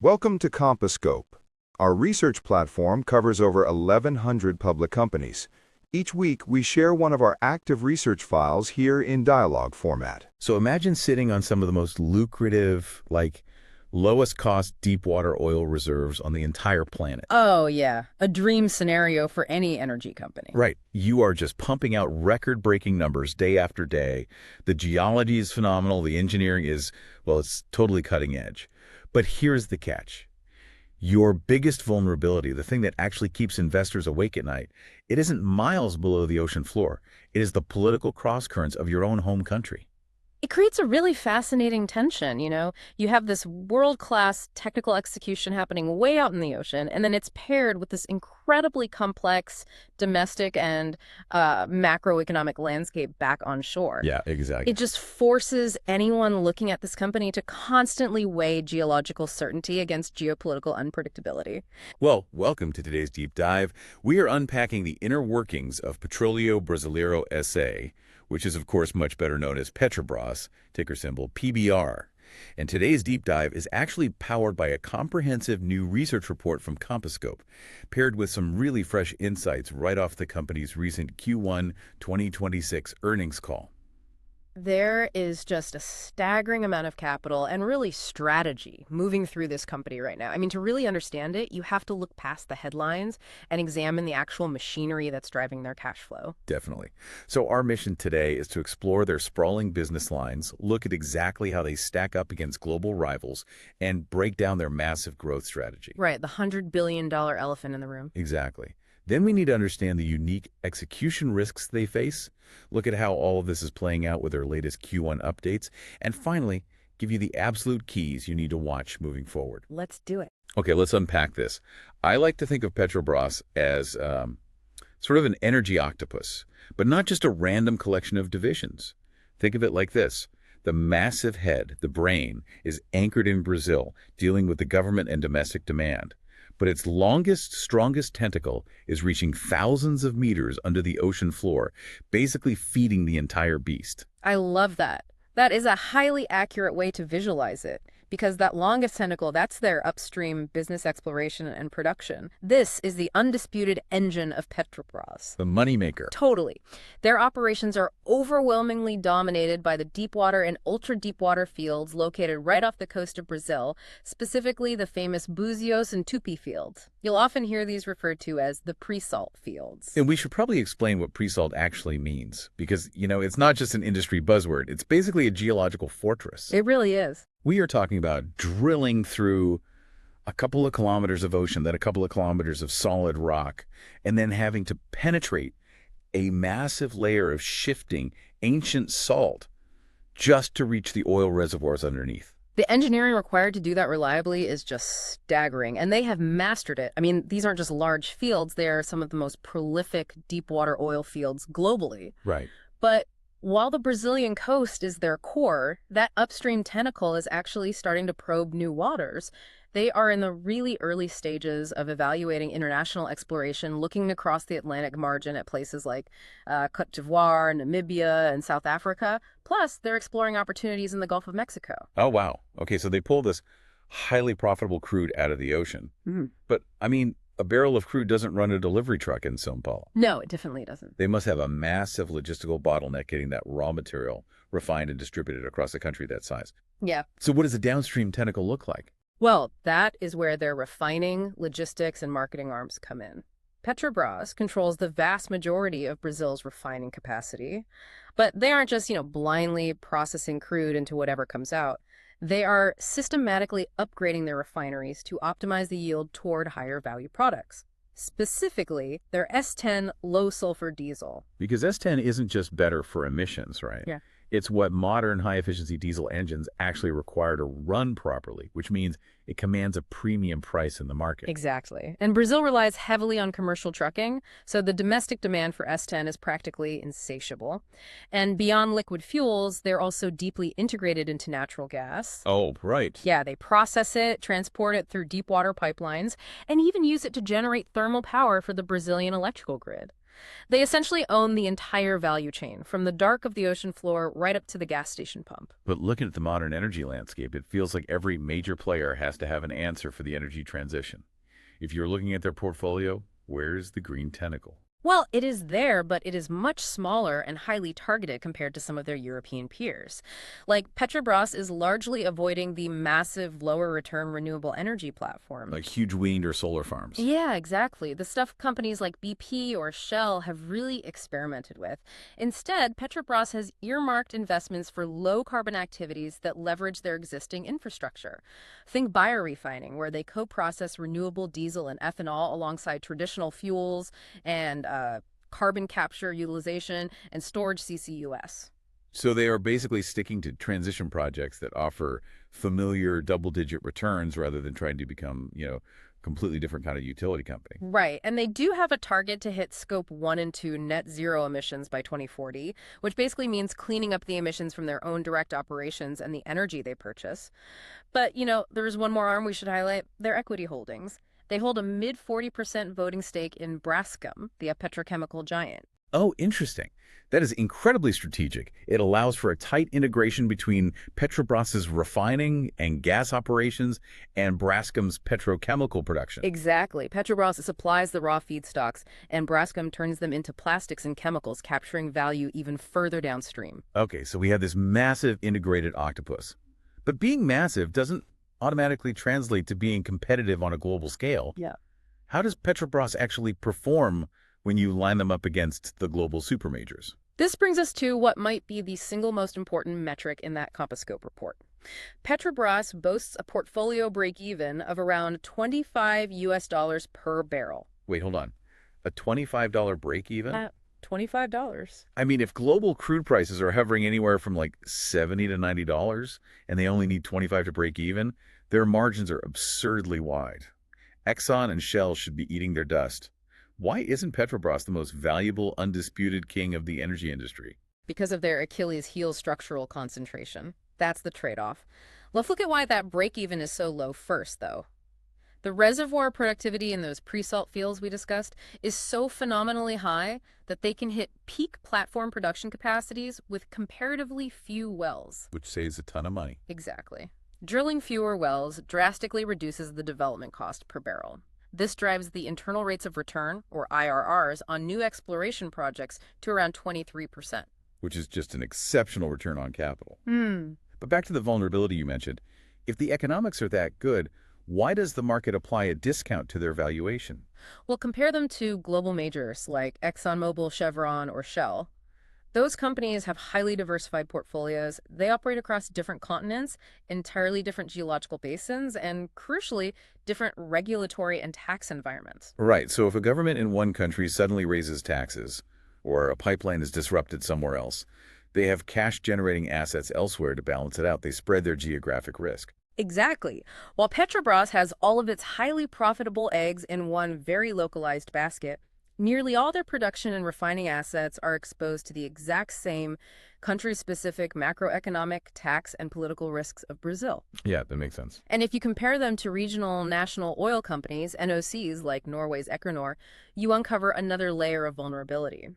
Welcome to Compasscope. Our research platform covers over 1,100 public companies. Each week, we share one of our active research files here in dialogue format. So imagine sitting on some of the most lucrative, lowest cost deepwater oil reserves on the entire planet. Oh, yeah. A dream scenario for any energy company. Right. You are just pumping out record-breaking numbers day after day. The geology is phenomenal. The engineering is, well, it's totally cutting edge. But here's the catch. Your biggest vulnerability, the thing that actually keeps investors awake at night, it isn't miles below the ocean floor. It is the political crosscurrents of your own home country. It creates a really fascinating tension, you know? You have this world-class technical execution happening way out in the ocean, and then it's paired with this incredibly complex domestic and macroeconomic landscape back on shore. Yeah, exactly. It just forces anyone looking at this company to constantly weigh geological certainty against geopolitical unpredictability. Well, welcome to today's deep dive. We are unpacking the inner workings of Petróleo Brasileiro S.A., which is, of course, much better known as Petrobras, ticker symbol PBR. And today's deep dive is actually powered by a comprehensive new research report from Compasscope, paired with some really fresh insights right off the company's recent Q1 2026 earnings call. There is just a staggering amount of capital and really strategy moving through this company right now. I mean, to really understand it, you have to look past the headlines and examine the actual machinery that's driving their cash flow. Definitely. So our mission today is to explore their sprawling business lines, look at exactly how they stack up against global rivals, and break down their massive growth strategy. Right, the $100 billion elephant in the room. Exactly. Then we need to understand the unique execution risks they face, look at how all of this is playing out with their latest Q1 updates, and finally, give you the absolute keys you need to watch moving forward. Let's do it. Okay, let's unpack this. I like to think of Petrobras as sort of an energy octopus, but not just a random collection of divisions. Think of it like this. The massive head, the brain, is anchored in Brazil, dealing with the government and domestic demand. But its longest, strongest tentacle is reaching thousands of meters under the ocean floor, basically feeding the entire beast. I love that. That is a highly accurate way to visualize it, because that longest tentacle, that's their upstream business exploration and production. This is the undisputed engine of Petrobras. The moneymaker. Totally. Their operations are overwhelmingly dominated by the deepwater and ultra-deepwater fields located right off the coast of Brazil, specifically the famous Búzios and Tupi fields. You'll often hear these referred to as the Presalt fields. And we should probably explain what Presalt actually means, because, it's not just an industry buzzword. It's basically a geological fortress. It really is. We are talking about drilling through a couple of kilometers of ocean, then a couple of kilometers of solid rock, and then having to penetrate a massive layer of shifting ancient salt just to reach the oil reservoirs underneath. The engineering required to do that reliably is just staggering, and they have mastered it. I mean, these aren't just large fields, they are some of the most prolific deepwater oil fields globally. Right. But while the Brazilian coast is their core, that upstream tentacle is actually starting to probe new waters. They are in the really early stages of evaluating international exploration, looking across the Atlantic margin at places like Côte d'Ivoire, Namibia, and South Africa. Plus, they're exploring opportunities in the Gulf of Mexico. Oh, wow. Okay, so they pull this highly profitable crude out of the ocean. But, a barrel of crude doesn't run a delivery truck in São Paulo. No, it definitely doesn't. They must have a massive logistical bottleneck getting that raw material refined and distributed across a country that size. Yeah. So what does the downstream tentacle look like? Well, that is where their refining, logistics, and marketing arms come in. Petrobras controls the vast majority of Brazil's refining capacity, but they aren't just, blindly processing crude into whatever comes out. They are systematically upgrading their refineries to optimize the yield toward higher value products, specifically their S10 low-sulfur diesel. Because S10 isn't just better for emissions, right? Yeah. It's what modern high-efficiency diesel engines actually require to run properly, which means it commands a premium price in the market. Exactly. And Brazil relies heavily on commercial trucking, so the domestic demand for S10 is practically insatiable. And beyond liquid fuels, they're also deeply integrated into natural gas. Oh, right. Yeah, they process it, transport it through deep water pipelines, and even use it to generate thermal power for the Brazilian electrical grid. They essentially own the entire value chain, from the dark of the ocean floor right up to the gas station pump. But looking at the modern energy landscape, it feels like every major player has to have an answer for the energy transition. If you're looking at their portfolio, where's the green tentacle? Well, it is there, but it is much smaller and highly targeted compared to some of their European peers. Like, Petrobras is largely avoiding the massive lower return renewable energy platform. Like huge wind or solar farms. Yeah, exactly. The stuff companies like BP or Shell have really experimented with. Instead, Petrobras has earmarked investments for low-carbon activities that leverage their existing infrastructure. Think biorefining, where they co-process renewable diesel and ethanol alongside traditional fuels, and carbon capture, utilization, and storage CCUS. So they are basically sticking to transition projects that offer familiar double-digit returns rather than trying to become, completely different kind of utility company. Right, and they do have a target to hit Scope 1 and 2 net zero emissions by 2040, which basically means cleaning up the emissions from their own direct operations and the energy they purchase. But, there's one more arm we should highlight, their equity holdings. They hold a mid-40% voting stake in Braskem, the petrochemical giant. Oh, interesting. That is incredibly strategic. It allows for a tight integration between Petrobras's refining and gas operations and Braskem's petrochemical production. Exactly. Petrobras supplies the raw feedstocks, and Braskem turns them into plastics and chemicals, capturing value even further downstream. Okay, so we have this massive integrated octopus. But being massive doesn't automatically translate to being competitive on a global scale. Yeah. How does Petrobras actually perform when you line them up against the global supermajors? This brings us to what might be the single most important metric in that Compascope report. Petrobras boasts a portfolio break-even of around $25 per barrel. Wait, hold on. A $25 break-even? $25. I mean, if global crude prices are hovering anywhere from like $70 to $90 and they only need 25 to break even, their margins are absurdly wide. Exxon and Shell should be eating their dust. Why isn't Petrobras the most valuable, undisputed king of the energy industry? Because of their Achilles heel structural concentration. That's the trade-off. Let's look at why that break-even is so low first, though. The reservoir productivity in those pre-salt fields we discussed is so phenomenally high that they can hit peak platform production capacities with comparatively few wells. Which saves a ton of money. Exactly. Drilling fewer wells drastically reduces the development cost per barrel. This drives the internal rates of return, or IRRs, on new exploration projects to around 23%. Which is just an exceptional return on capital. But back to the vulnerability you mentioned. If the economics are that good, why does the market apply a discount to their valuation? Well, compare them to global majors like ExxonMobil, Chevron, or Shell. Those companies have highly diversified portfolios. They operate across different continents, entirely different geological basins, and crucially, different regulatory and tax environments. Right, so if a government in one country suddenly raises taxes, or a pipeline is disrupted somewhere else, they have cash-generating assets elsewhere to balance it out. They spread their geographic risk. Exactly. While Petrobras has all of its highly profitable eggs in one very localized basket, nearly all their production and refining assets are exposed to the exact same country-specific macroeconomic, tax, and political risks of Brazil. Yeah, that makes sense. And if you compare them to regional national oil companies, NOCs like Norway's Equinor, you uncover another layer of vulnerability.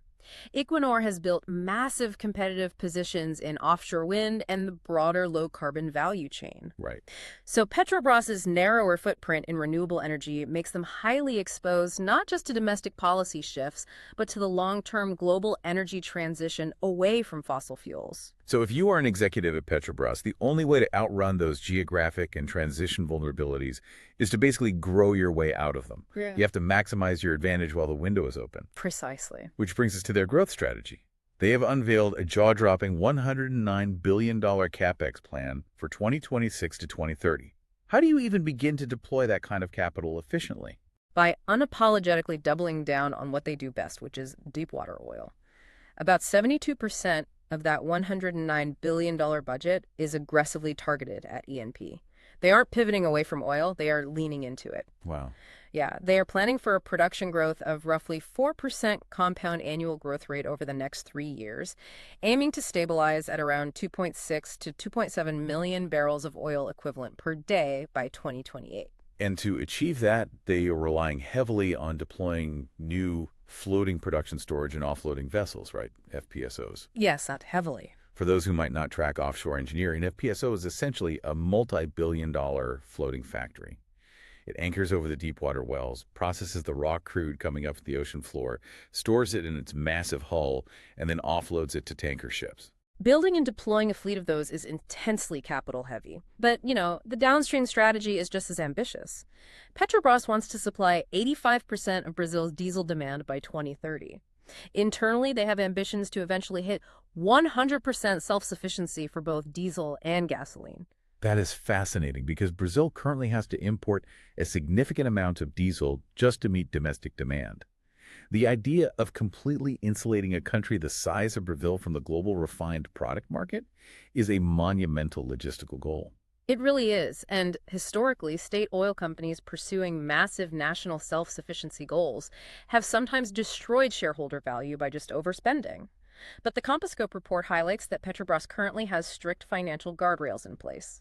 Equinor has built massive competitive positions in offshore wind and the broader low-carbon value chain. Right. So Petrobras's narrower footprint in renewable energy makes them highly exposed not just to domestic policy shifts, but to the long-term global energy transition away from fossil fuels. So if you are an executive at Petrobras, the only way to outrun those geographic and transition vulnerabilities is to basically grow your way out of them. Yeah. You have to maximize your advantage while the window is open. Precisely. Which brings us to their growth strategy. They have unveiled a jaw-dropping $109 billion CAPEX plan for 2026 to 2030. How do you even begin to deploy that kind of capital efficiently? By unapologetically doubling down on what they do best, which is deepwater oil. About 72% of that $109 billion budget is aggressively targeted at E&P. They aren't pivoting away from oil, they are leaning into it. Wow. Yeah, they are planning for a production growth of roughly 4% compound annual growth rate over the next 3 years, aiming to stabilize at around 2.6 to 2.7 million barrels of oil equivalent per day by 2028. And to achieve that, they are relying heavily on deploying new floating production storage and offloading vessels, right? FPSOs. Yes, not heavily. For those who might not track offshore engineering, FPSO is essentially a multi-billion-dollar floating factory. It anchors over the deepwater wells, processes the raw crude coming up from the ocean floor, stores it in its massive hull, and then offloads it to tanker ships. Building and deploying a fleet of those is intensely capital heavy. But, the downstream strategy is just as ambitious. Petrobras wants to supply 85% of Brazil's diesel demand by 2030. Internally, they have ambitions to eventually hit 100% self-sufficiency for both diesel and gasoline. That is fascinating because Brazil currently has to import a significant amount of diesel just to meet domestic demand. The idea of completely insulating a country the size of Brazil from the global refined product market is a monumental logistical goal. It really is, and historically, state oil companies pursuing massive national self-sufficiency goals have sometimes destroyed shareholder value by just overspending. But the Compascope report highlights that Petrobras currently has strict financial guardrails in place.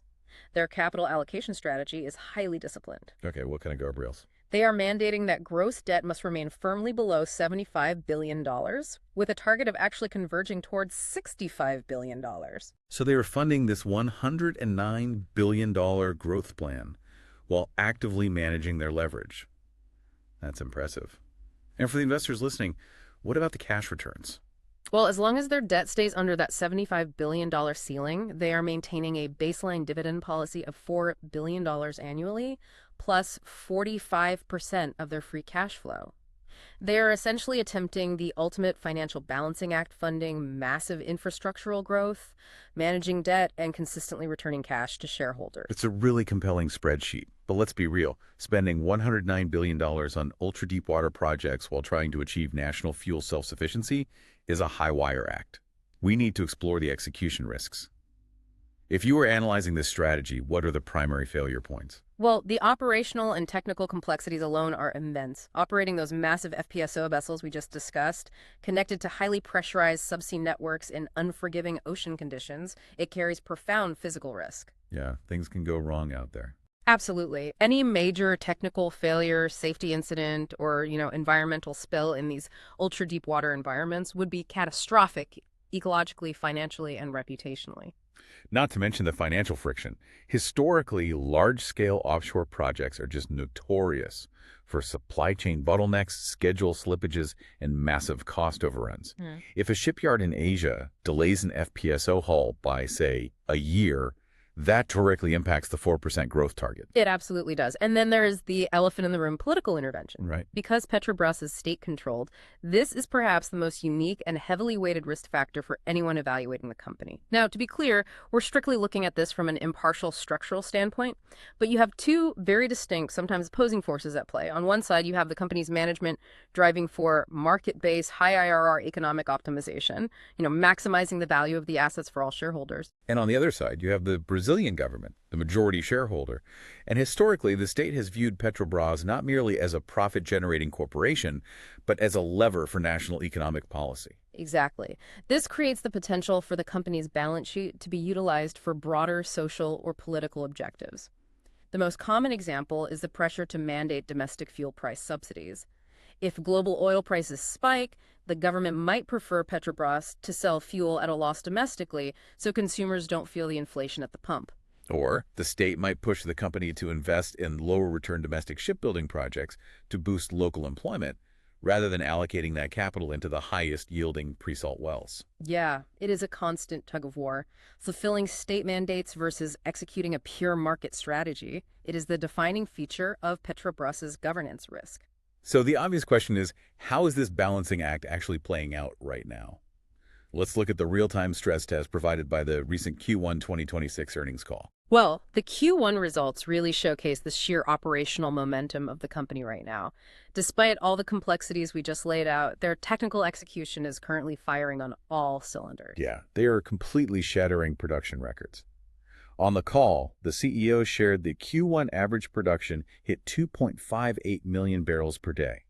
Their capital allocation strategy is highly disciplined. Okay, what kind of guardrails? They are mandating that gross debt must remain firmly below $75 billion, with a target of actually converging towards $65 billion. So they are funding this $109 billion growth plan while actively managing their leverage. That's impressive. And for the investors listening, what about the cash returns? Well, as long as their debt stays under that $75 billion ceiling, they are maintaining a baseline dividend policy of $4 billion annually, plus 45% of their free cash flow. They are essentially attempting the ultimate financial balancing act, funding massive infrastructural growth, managing debt, and consistently returning cash to shareholders. It's a really compelling spreadsheet. But let's be real, spending $109 billion on ultra-deepwater projects while trying to achieve national fuel self-sufficiency is a high-wire act. We need to explore the execution risks. If you were analyzing this strategy, what are the primary failure points? Well, the operational and technical complexities alone are immense. Operating those massive FPSO vessels we just discussed, connected to highly pressurized subsea networks in unforgiving ocean conditions, it carries profound physical risk. Yeah, things can go wrong out there. Absolutely. Any major technical failure, safety incident, or, environmental spill in these ultra-deep water environments would be catastrophic ecologically, financially, and reputationally. Not to mention the financial friction. Historically, large-scale offshore projects are just notorious for supply chain bottlenecks, schedule slippages, and massive cost overruns. If a shipyard in Asia delays an FPSO hull by, say, a year, that directly impacts the 4% growth target. It absolutely does. And then there is the elephant in the room, political intervention. Right. Because Petrobras is state-controlled, this is perhaps the most unique and heavily weighted risk factor for anyone evaluating the company. Now, to be clear, we're strictly looking at this from an impartial structural standpoint, but you have two very distinct, sometimes opposing forces at play. On one side, you have the company's management driving for market-based, high IRR economic optimization, maximizing the value of the assets for all shareholders. And on the other side, you have the Brazilian government, the majority shareholder. And historically, the state has viewed Petrobras not merely as a profit-generating corporation, but as a lever for national economic policy. Exactly. This creates the potential for the company's balance sheet to be utilized for broader social or political objectives. The most common example is the pressure to mandate domestic fuel price subsidies. If global oil prices spike, the government might prefer Petrobras to sell fuel at a loss domestically so consumers don't feel the inflation at the pump. Or the state might push the company to invest in lower return domestic shipbuilding projects to boost local employment, rather than allocating that capital into the highest yielding pre-salt wells. Yeah, it is a constant tug of war. Fulfilling state mandates versus executing a pure market strategy, it is the defining feature of Petrobras's governance risk. So the obvious question is, how is this balancing act actually playing out right now? Let's look at the real-time stress test provided by the recent Q1 2026 earnings call. Well, the Q1 results really showcase the sheer operational momentum of the company right now. Despite all the complexities we just laid out, their technical execution is currently firing on all cylinders. Yeah, they are completely shattering production records. On the call, the CEO shared the Q1 average production hit 2.58 million barrels per day.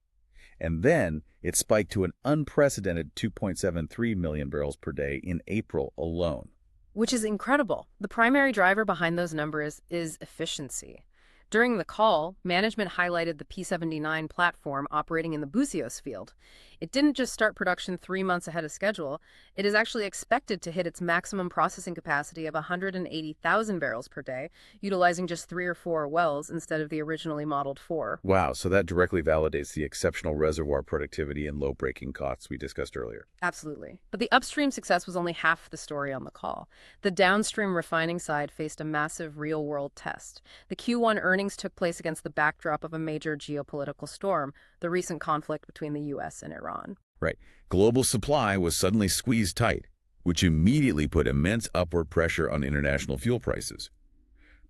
And then it spiked to an unprecedented 2.73 million barrels per day in April alone. Which is incredible. The primary driver behind those numbers is efficiency. During the call, management highlighted the P-79 platform operating in the Búzios field. It didn't just start production 3 months ahead of schedule. It is actually expected to hit its maximum processing capacity of 180,000 barrels per day, utilizing just 3 or 4 wells instead of the originally modeled 4. Wow, so that directly validates the exceptional reservoir productivity and low breaking costs we discussed earlier. Absolutely. But the upstream success was only half the story on the call. The downstream refining side faced a massive real-world test. The Q1 earnings took place against the backdrop of a major geopolitical storm, the recent conflict between the U.S. and Iran. Right. Global supply was suddenly squeezed tight, which immediately put immense upward pressure on international fuel prices.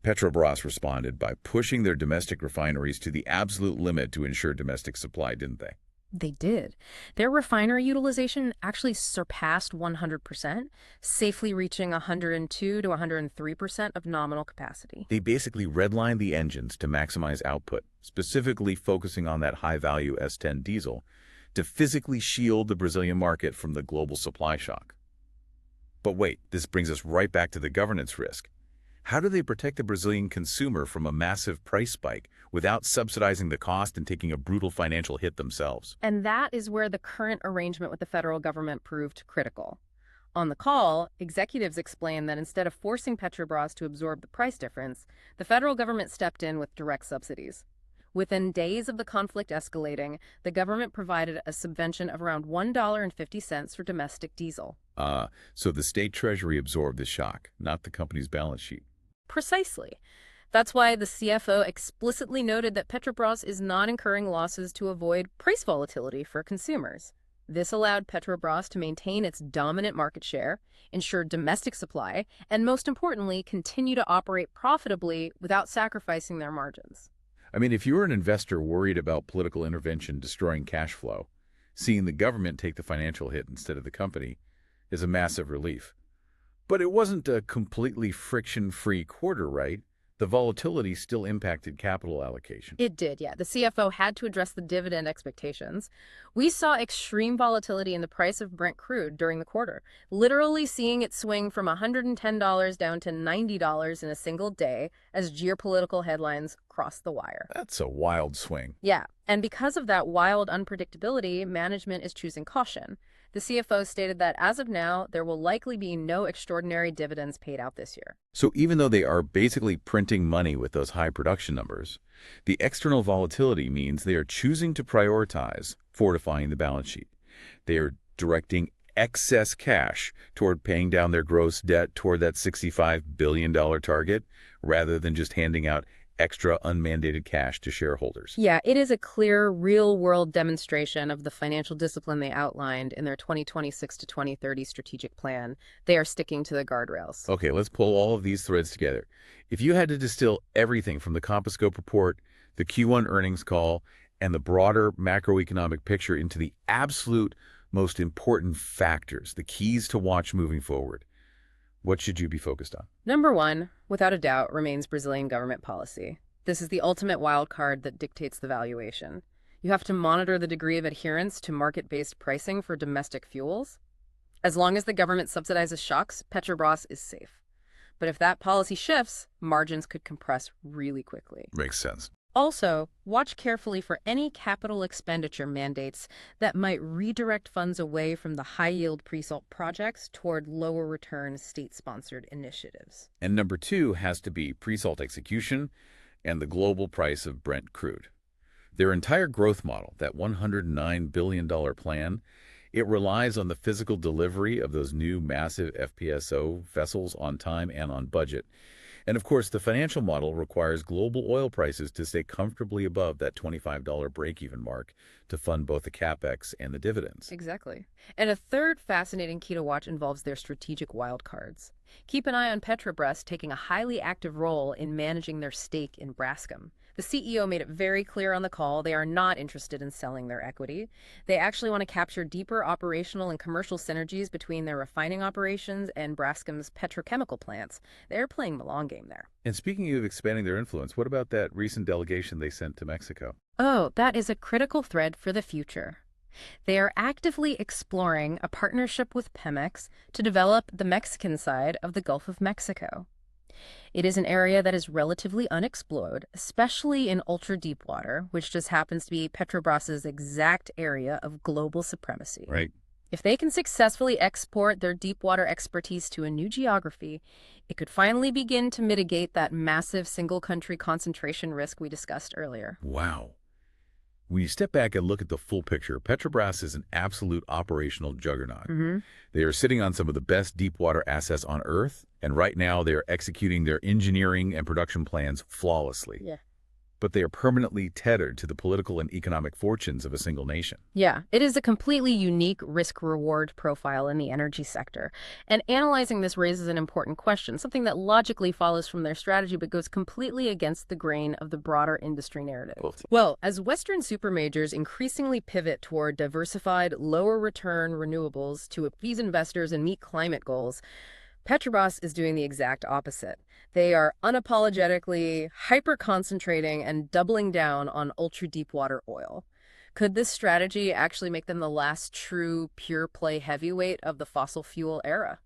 Petrobras responded by pushing their domestic refineries to the absolute limit to ensure domestic supply, didn't they? They did. Their refinery utilization actually surpassed 100%, safely reaching 102 to 103% of nominal capacity. They basically redlined the engines to maximize output, specifically focusing on that high-value S10 diesel, to physically shield the Brazilian market from the global supply shock. But wait, this brings us right back to the governance risk. How do they protect the Brazilian consumer from a massive price spike without subsidizing the cost and taking a brutal financial hit themselves? And that is where the current arrangement with the federal government proved critical. On the call, executives explained that instead of forcing Petrobras to absorb the price difference, the federal government stepped in with direct subsidies. Within days of the conflict escalating, the government provided a subvention of around $1.50 for domestic diesel. So the state treasury absorbed the shock, not the company's balance sheet. Precisely. That's why the CFO explicitly noted that Petrobras is not incurring losses to avoid price volatility for consumers. This allowed Petrobras to maintain its dominant market share, ensure domestic supply, and most importantly, continue to operate profitably without sacrificing their margins. I mean, if you're an investor worried about political intervention destroying cash flow, seeing the government take the financial hit instead of the company is a massive relief. But it wasn't a completely friction-free quarter, right? The volatility still impacted capital allocation. It did, yeah. The CFO had to address the dividend expectations. We saw extreme volatility in the price of Brent crude during the quarter, literally seeing it swing from $110 down to $90 in a single day as geopolitical headlines crossed the wire. That's a wild swing. Yeah, and because of that wild unpredictability, management is choosing caution. The CFO stated that as of now, there will likely be no extraordinary dividends paid out this year. So even though they are basically printing money with those high production numbers, the external volatility means they are choosing to prioritize fortifying the balance sheet. They are directing excess cash toward paying down their gross debt toward that $65 billion target, rather than just handing out extra unmandated cash to shareholders. Yeah, it is a clear, real-world demonstration of the financial discipline they outlined in their 2026 to 2030 strategic plan. They are sticking to the guardrails. Okay, let's pull all of these threads together. If you had to distill everything from the Compascope report, the Q1 earnings call, and the broader macroeconomic picture into the absolute most important factors, the keys to watch moving forward, what should you be focused on? Number one, without a doubt, remains Brazilian government policy. This is the ultimate wild card that dictates the valuation. You have to monitor the degree of adherence to market-based pricing for domestic fuels. As long as the government subsidizes shocks, Petrobras is safe. But if that policy shifts, margins could compress really quickly. Makes sense. Also, watch carefully for any capital expenditure mandates that might redirect funds away from the high-yield Presalt projects toward lower-return state-sponsored initiatives. And number two has to be Presalt execution and the global price of Brent crude. Their entire growth model, that $109 billion plan, it relies on the physical delivery of those new massive FPSO vessels on time and on budget. And of course, the financial model requires global oil prices to stay comfortably above that $25 break-even mark to fund both the Capex and the dividends. Exactly. And a third fascinating key to watch involves their strategic wildcards. Keep an eye on Petrobras taking a highly active role in managing their stake in Braskem. The CEO made it very clear on the call they are not interested in selling their equity. They actually want to capture deeper operational and commercial synergies between their refining operations and Braskem's petrochemical plants. They're playing the long game there. And speaking of expanding their influence, what about that recent delegation they sent to Mexico? Oh, that is a critical thread for the future. They are actively exploring a partnership with Pemex to develop the Mexican side of the Gulf of Mexico. It is an area that is relatively unexplored, especially in ultra-deep water, which just happens to be Petrobras's exact area of global supremacy. Right. If they can successfully export their deep water expertise to a new geography, it could finally begin to mitigate that massive single-country concentration risk we discussed earlier. Wow. When you step back and look at the full picture, Petrobras is an absolute operational juggernaut. They are sitting on some of the best deep water assets on Earth, and right now they are executing their engineering and production plans flawlessly. Yeah. But they are permanently tethered to the political and economic fortunes of a single nation. Yeah, it is a completely unique risk-reward profile in the energy sector. And analyzing this raises an important question, something that logically follows from their strategy but goes completely against the grain of the broader industry narrative. Well, as Western supermajors increasingly pivot toward diversified, lower-return renewables to appease investors and meet climate goals, Petrobras is doing the exact opposite. They are unapologetically hyper-concentrating and doubling down on ultra-deep-water oil. Could this strategy actually make them the last true pure-play heavyweight of the fossil fuel era?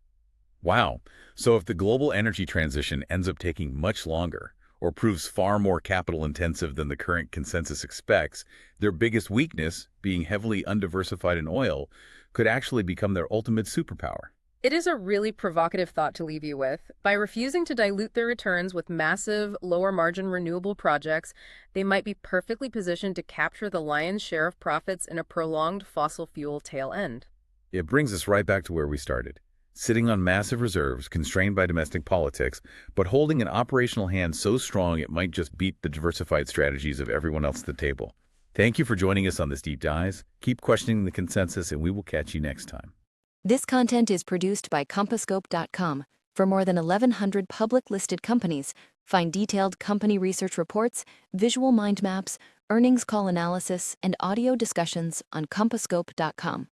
Wow. So if the global energy transition ends up taking much longer or proves far more capital-intensive than the current consensus expects, their biggest weakness, being heavily undiversified in oil, could actually become their ultimate superpower. It is a really provocative thought to leave you with. By refusing to dilute their returns with massive, lower-margin renewable projects, they might be perfectly positioned to capture the lion's share of profits in a prolonged fossil fuel tail end. It brings us right back to where we started. Sitting on massive reserves, constrained by domestic politics, but holding an operational hand so strong it might just beat the diversified strategies of everyone else at the table. Thank you for joining us on this deep dive. Keep questioning the consensus, and we will catch you next time. This content is produced by Compasscope.com. For more than 1,100 public-listed companies, find detailed company research reports, visual mind maps, earnings call analysis, and audio discussions on Compasscope.com.